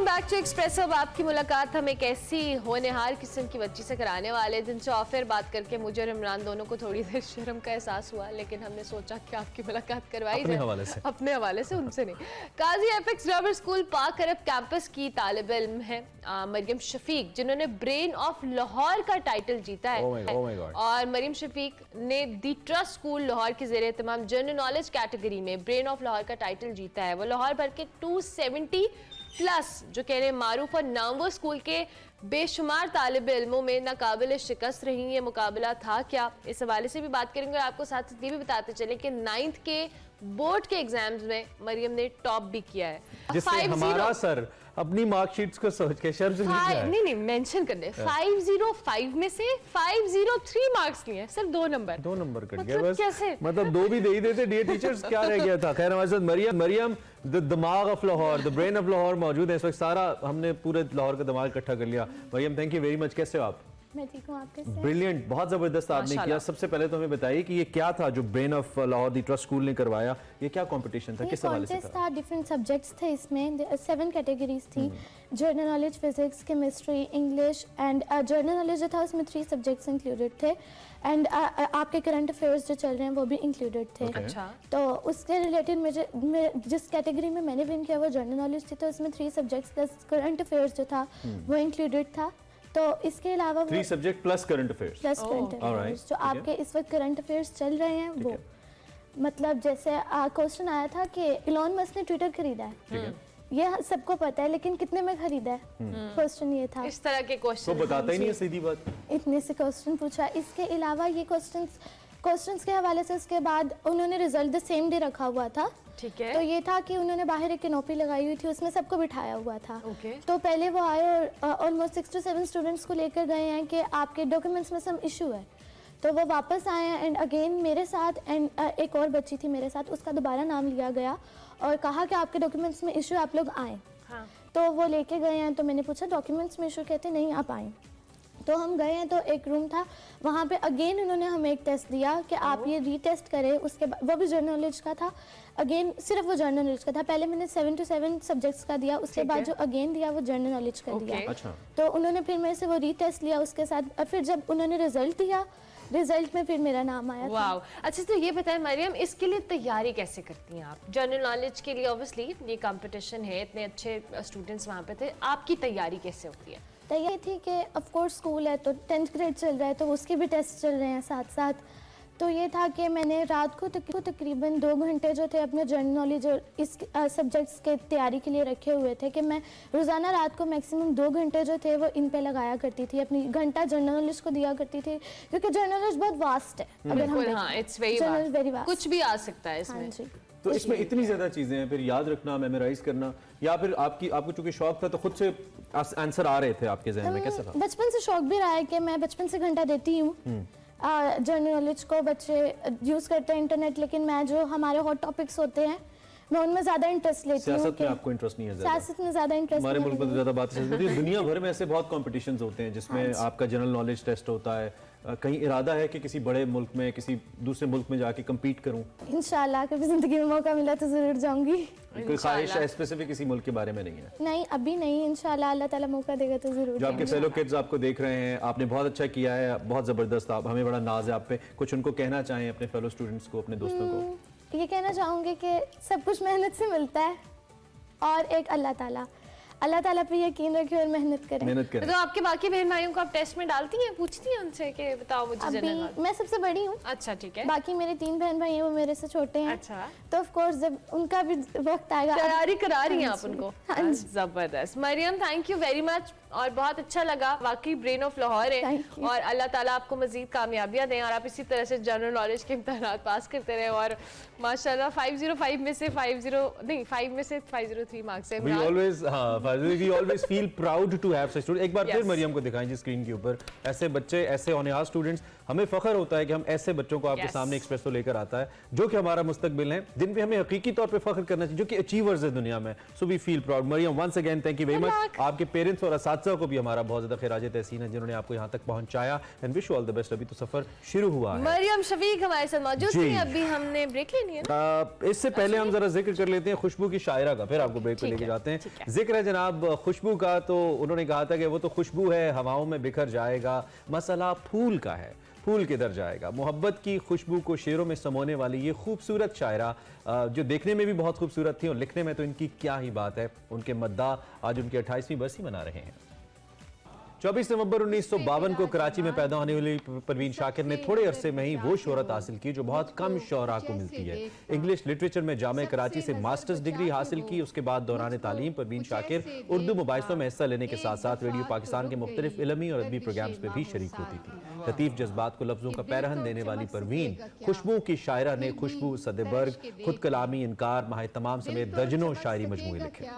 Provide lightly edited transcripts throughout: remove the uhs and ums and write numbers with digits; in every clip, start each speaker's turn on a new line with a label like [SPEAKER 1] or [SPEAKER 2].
[SPEAKER 1] Welcome back to express. अब आपकी मुलाकात हम एक ऐसी होनहार किस्म की बच्ची से कराने वाले जिनसे ऑफर बात करके मुझे और इमरान दोनों को थोड़ी देर शर्म का एहसास हुआ, लेकिन हमने सोचा कि आपकी मुलाकात करवाई
[SPEAKER 2] अपने हवाले से,
[SPEAKER 1] अपने हवाले से, उनसे नहीं। काजी एपेक्स ग्रामर स्कूल पाक अरब कैंपस की तालिब इल्म है मरियम शफीक, जिन्होंने ब्रेन ऑफ लाहौर का टाइटल जीता है। और मरियम शफीक ने दी ट्रस्ट स्कूल लाहौर के ज़ेरे तमाम जनरल नॉलेज कैटेगरी में ब्रेन ऑफ लाहौर का टाइटल जीता है। वो लाहौर भर के 270 प्लस जो कह रहे मारूफ और नामवर स्कूल के बेशुमार तालिब इल्मों में नाकाबिल शिकस्त रही। ये मुकाबला था क्या, इस हवाले से भी बात करेंगे। आपको साथ साथ ये भी बताते चले कि 9th के बोर्ड के एग्जाम्स में मरियम ने टॉप भी किया है।
[SPEAKER 2] जिससे हमारा सर अपनी मार्कशीट्स को सोच के शर्म से
[SPEAKER 1] नहीं मेंशन कर दे। 505 में से 503 मार्क्स लिए, सिर्फ 2 नंबर
[SPEAKER 2] कट गया बस। कैसे? मतलब 2 भी दे ही देते डियर टीचर्स, क्या रह गया था। खैर हमारे साथ मरियम द दिमाग of Lahore, the brain of Lahore मौजूद है इस वक्त। सारा हमने पूरे लाहौर का दिमाग इकट्ठा कर लिया। Maryam thank you very much, कैसे हो आप?
[SPEAKER 3] मैं ठीक हूं, आप कैसे?
[SPEAKER 2] ब्रिलियंट, बहुत जबरदस्त आपने किया। सबसे पहले तो हमें बताइए कि ये क्या था जो brain of Lahore the trust school ने करवाया, ये क्या कंपटीशन था, किस हवाले से था?
[SPEAKER 3] डिफरेंट सब्जेक्ट्स थे इसमें, 7 कैटेगरीज थी। General knowledge, physics, chemistry, English and general knowledge जो था उसमें 3 सब्जेक्ट्स इंक्लूडेड थे एंड आपके करंट अफेयर्स जो चल रहे हैं वो भी इंक्लूडेड थे।
[SPEAKER 1] अच्छा।
[SPEAKER 3] तो उसके रिलेटेड मुझे जिस कैटेगरी में मैंने विन किया वो जनरल नॉलेज थी, तो उसमें 3 सब्जेक्ट्स प्लस करंट अफेयर्स जो था वो इंक्लूडेड था। तो इसके अलावा
[SPEAKER 2] 3 सब्जेक्ट प्लस करंट अफेयर्स,
[SPEAKER 3] जो आपके इस वक्त करंट अफेयर्स चल रहे हैं वो, मतलब जैसे क्वेश्चन आया था कि इलॉन मस्क ने ट्विटर खरीदा है, ये सबको पता है, लेकिन कितने में खरीदा है, क्वेश्चन ये था।
[SPEAKER 1] इस तरह के क्वेश्चन
[SPEAKER 2] तो बताता ही नहीं है, सीधी बात।
[SPEAKER 3] इतने से क्वेश्चन पूछा। इसके अलावा ये क्वेश्चंस के हवाले से उसके बाद उन्होंने रिजल्ट द सेम डे रखा हुआ था।
[SPEAKER 1] ठीक है।
[SPEAKER 3] तो ये था कि उन्होंने बाहर एक कैनोपी लगाई हुई थी, उसमें सबको बिठाया हुआ था।
[SPEAKER 1] Okay.
[SPEAKER 3] तो पहले वो आए और ऑलमोस्ट 6 to 7 स्टूडेंट्स को लेकर गए हैं कि आपके डॉक्यूमेंट्स में सम इशू है। तो वो वापस आए हैं एंड अगेन मेरे साथ एंड एक और बच्ची थी मेरे साथ, उसका दोबारा नाम लिया गया और कहा कि आपके डॉक्यूमेंट्स में इशू, आप लोग आएँ।
[SPEAKER 1] हाँ।
[SPEAKER 3] तो वो लेके गए हैं, तो मैंने पूछा डॉक्यूमेंट्स में इशू, कहते नहीं आप आएँ। तो हम गए हैं, तो एक रूम था वहाँ पे, अगेन उन्होंने हमें एक टेस्ट दिया कि आप ये रीटेस्ट करें। उसके बाद वो भी जर्नल नॉलेज का था, अगेन सिर्फ वो जर्नल नॉलेज का था। पहले मैंने 7 to 7 सब्जेक्ट्स का दिया, उसके बाद जो अगेन दिया वो जर्नल नॉलेज का दिया।
[SPEAKER 2] अच्छा।
[SPEAKER 3] तो उन्होंने फिर मेरे से वो रीटेस्ट लिया, उसके साथ फिर जब उन्होंने रिजल्ट दिया, रिजल्ट में फिर मेरा नाम आया।
[SPEAKER 1] वाओ। अच्छा, तो ये बताएं मरियम, इसके लिए तैयारी कैसे करती हैं आप? जनरल नॉलेज के लिए ऑब्वियसली ये कंपटीशन है, इतने अच्छे स्टूडेंट्स वहाँ पे थे, आपकी तैयारी कैसे होती है?
[SPEAKER 3] तैयारी थी कि ऑफ कोर्स स्कूल है तो 10th ग्रेड चल रहा है, तो उसके भी टेस्ट चल रहे हैं साथ साथ। तो ये था कि मैंने रात को तकरीबन 2 घंटे जो थे अपने जनरल नॉलेज और इस सब्जेक्ट्स के तैयारी के लिए रखे हुए थे कि मैं रोज़ाना रात को मैक्सिमम 2 घंटे जो थे वो इन पे लगाया करती थी, अपनी घंटा जनरल नॉलेज को दिया करती थी, क्योंकि जनरल नॉलेज बहुत वास्ट है। अगर हम
[SPEAKER 1] वेरी वास्ट, कुछ भी आ सकता है इसमें।
[SPEAKER 2] तो इसमें इतनी ज्यादा चीजें हैं, फिर याद रखना, मेमोराइज करना, या फिर आपको चूंकि शौक था तो खुद से आंसर आ रहे थे आपके ज़हन में, कैसा था?
[SPEAKER 3] बचपन से शौक भी रहा है कि मैं बचपन से घंटा देती हूँ जनरल नॉलेज को। बच्चे यूज करते हैं इंटरनेट, लेकिन मैं जो हमारे हॉट टॉपिक्स होते हैं मैं उनमें ज्यादा इंटरेस्ट लेती हूँ।
[SPEAKER 2] सियासत में आपको इंटरेस्ट नहीं है?
[SPEAKER 3] सियासत में ज्यादा इंटरेस्ट
[SPEAKER 2] हमारे मुल्क में तो ज्यादा बात होती है। दुनिया भर में ऐसे बहुत कॉम्पिटिशंस होते हैं जिसमें आपका जनरल नॉलेज टेस्ट होता है। कहीं इरादा है कि किसी बड़े मुल्क में, किसी दूसरे मुल्क में जाके कम्पीट करूं? इंशाल्लाह
[SPEAKER 3] कभी जिंदगी में मौका मिला तो जरूर जाऊंगी।
[SPEAKER 2] कोई ख्वाहिश है स्पेसिफिक किसी मुल्क के बारे में नहीं है?
[SPEAKER 3] नहीं, अभी नहीं, इंशाल्लाह अल्लाह ताला मौका देगा तो जरूर।
[SPEAKER 2] जो आपके फेलो किड्स आपको देख रहे हैं, आपने बहुत अच्छा किया है, बहुत जबरदस्त, आप हमें बड़ा नाज है आप पे। कुछ उनको कहना चाहें अपने फेलो स्टूडेंट्स को, अपने दोस्तों को?
[SPEAKER 3] ये कहना चाहूँगी कि सब कुछ मेहनत से मिलता है और एक अल्लाह ताला पे यकीन रखें और मेहनत करें।
[SPEAKER 1] तो आपके बाकी बहन भाइयों को आप टेस्ट में डालती हैं, पूछती हैं उनसे कि बताओ मुझे जनरल?
[SPEAKER 3] मैं सबसे बड़ी हूँ।
[SPEAKER 1] अच्छा, ठीक है।
[SPEAKER 3] बाकी मेरे 3 बहन भाई हैं, वो मेरे से छोटे हैं।
[SPEAKER 1] अच्छा।
[SPEAKER 3] तो ऑफ कोर्स जब उनका भी वक्त आएगा,
[SPEAKER 1] तैयारी करा रही हैं आप उनको। जबरदस्त। Maryam thank you very much, और बहुत अच्छा लगा, वाकई ब्रेन ऑफ लाहौर है, और अल्लाह ताला आपको मजीद कामयाबियां दें और आप इसी तरह से जनरल नॉलेज के इम्तिहान पास करते रहे। और माशाल्लाह 505 में से 5 में से 503 मार्क्स है।
[SPEAKER 2] We always feel proud to have such students। एक बार फिर मरियम को दिखाएं जी स्क्रीन के ऊपर, ऐसे बच्चे, ऐसे होनहार स्टूडेंट्स हमें फख्र होता है कि हम ऐसे बच्चों को आपके सामने एक्सप्रेसो लेकर आता है जो कि हमारा मुस्तकबिल है, जिन पे हमें हकीकी तौर पे फख्र करना चाहिए, जो कि अचीवर्स है दुनिया में। So we feel proud. Maryam, once again thank you very much. आपके पेरेंट्स और असातिज़ा को भी हमारा बहुत ज्यादा खिराज तहसीन है जिन्होंने आपको यहाँ तक पहुंचाया, and wish you all the best. अभी तो सफर शुरू हुआ है।
[SPEAKER 1] मरियम शफीक हमारे साथ मौजूद थी, अभी हमने ब्रेक लेनी है।
[SPEAKER 2] इससे पहले हम जरा जिक्र कर लेते हैं खुशबू की शायरा का, फिर आपको ब्रेक पे लेके जाते हैं। जिक्र है जनाब खुशबू का, तो उन्होंने कहा था कि वो तो खुशबू है, हवाओं में बिखर जाएगा, मसला फूल का है, फूल किधर जाएगा। मोहब्बत की खुशबू को शेरों में समोने वाली ये खूबसूरत शायरा, जो देखने में भी बहुत खूबसूरत थी और लिखने में तो इनकी क्या ही बात है। उनके मद्दाह आज उनकी 28वीं बरसी मना रहे हैं। 24 नवंबर 1952 को कराची में पैदा होने वाली परवीन शाकिर ने थोड़े अरसे में ही वो शोहरत हासिल की जो बहुत कम शोहरा को मिलती है। इंग्लिश लिटरेचर में जामे कराची से मास्टर्स डिग्री हासिल की। उसके बाद दौरान तालीम परवीन शाकिर उर्दू मुबाहिसों में हिस्सा लेने के साथ साथ रेडियो पाकिस्तान के मुख्तलिफ इलमी और अदबी प्रोग्राम्स में भी शरीक होती थी। लतीफ जज्बात को लफ्जों का पैरहन देने वाली परवीन खुशबू की शायरा ने खुशबू, सदेबर्ग, खुद कलामी, इनकार, माह तमाम समेत दर्जनों शायरी मजमूए लिखे।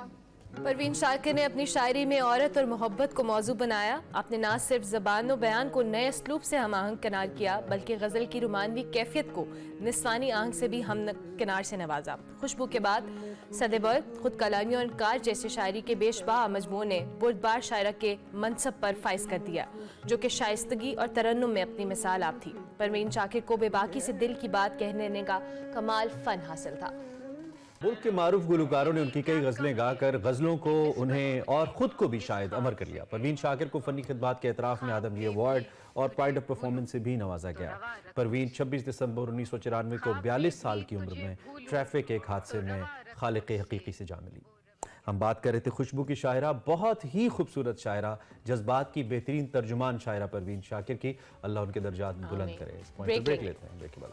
[SPEAKER 1] परवीन शाकिर ने अपनी शायरी में औरत और मोहब्बत को मौजू बनाया। आपने ना सिर्फ ज़बान और बयान को नए असलूब से हम आहंग किनार किया, बल्कि गज़ल की रोमानवी कैफियत को निस्वानी आहंग से भी हम किनार से नवाजा। खुशबू के बाद सदेबर्ग, खुद कलामी और इनकार जैसे शायरी के बेशबा मजमूओं ने बुर्दबार शायरा के मनसब पर फाइज कर दिया, जो कि शाइस्तगी और तरन्नुम में अपनी मिसाल आप थी। परवीन शाकिर को बेबाकी से दिल की बात कहने का कमाल फन हासिल था।
[SPEAKER 2] मुल्क के मारूफ गुलकारों ने उनकी कई गज़लें गाकर गज़लों को, उन्हें और ख़ुद को भी शायद अमर कर लिया। परवीन शाकिर को फ़नी खिदमात के एतराफ़ में आदमगी अवार्ड और प्राइड ऑफ परफॉर्मेंस से भी नवाजा गया। परवीन 26 दिसंबर 1994 को 42 साल की उम्र में ट्रैफिक एक हादसे में खालिक हकीकी से जा मिली। हम बात कर रहे थे खुशबू की शायरा, बहुत ही खूबसूरत शायरा, जज्बात की बेहतरीन तर्जुमान शायरा परवीन शाकिर की। अल्लाह उनके दर्जात बुलंद करे। इस पॉइंट पर ब्रेक लेते हैं, ब्रेक के बाद